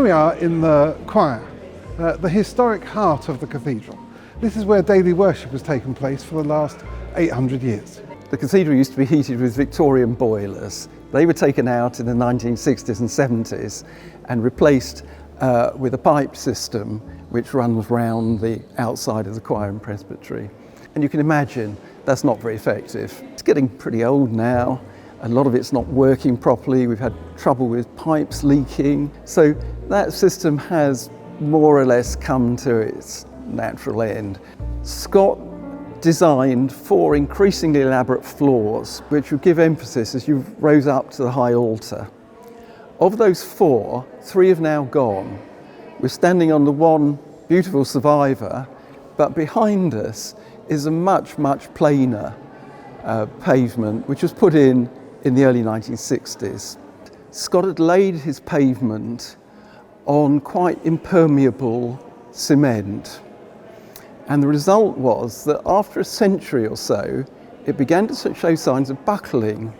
we are in the choir, the historic heart of the cathedral. This is where daily worship has taken place for the last 800 years. The cathedral used to be heated with Victorian boilers. They were taken out in the 1960s and 70s and replaced with a pipe system which runs round the outside of the choir and presbytery. And you can imagine that's not very effective. It's getting pretty old now. A lot of it's not working properly. We've had trouble with pipes leaking. So that system has more or less come to its natural end. Scott designed 4 increasingly elaborate floors which would give emphasis as you rose up to the high altar. Of those 4, 3 have now gone. We're standing on the one beautiful survivor, but behind us is a much plainer pavement which was put in the early 1960s. Scott had laid his pavement on quite impermeable cement. And the result was that after a century or so, it began to show signs of buckling.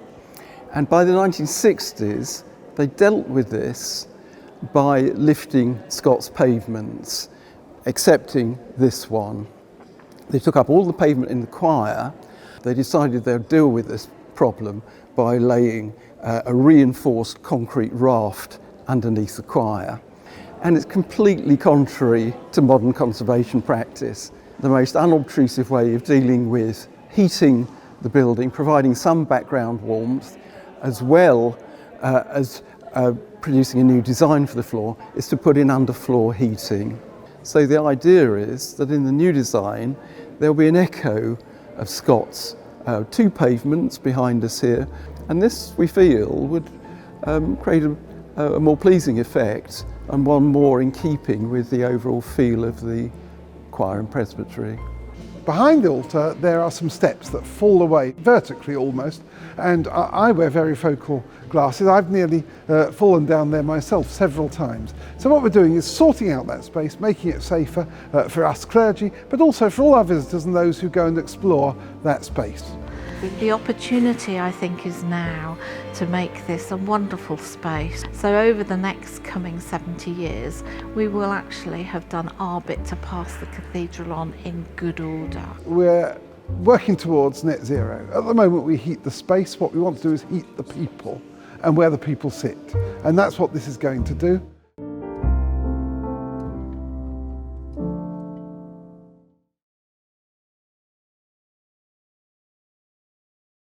And by the 1960s, they dealt with this by lifting Scott's pavements, excepting this one. They took up all the pavement in the choir. They decided they'd deal with this problem by laying a reinforced concrete raft underneath the choir. And it's completely contrary to modern conservation practice. The most unobtrusive way of dealing with heating the building, providing some background warmth, as well as producing a new design for the floor, is to put in underfloor heating. So the idea is that in the new design, there'll be an echo of Scott's 2 pavements behind us here. And this, we feel, would create a more pleasing effect and one more in keeping with the overall feel of the choir and presbytery. Behind the altar there are some steps that fall away, vertically almost, and I wear varifocal glasses. I've nearly fallen down there myself several times. So what we're doing is sorting out that space, making it safer for us clergy, but also for all our visitors and those who go and explore that space. The opportunity, I think, is now to make this a wonderful space. So over the next coming 70 years, we will actually have done our bit to pass the cathedral on in good order. We're working towards net zero. At the moment we heat the space. What we want to do is heat the people and where the people sit. And that's what this is going to do.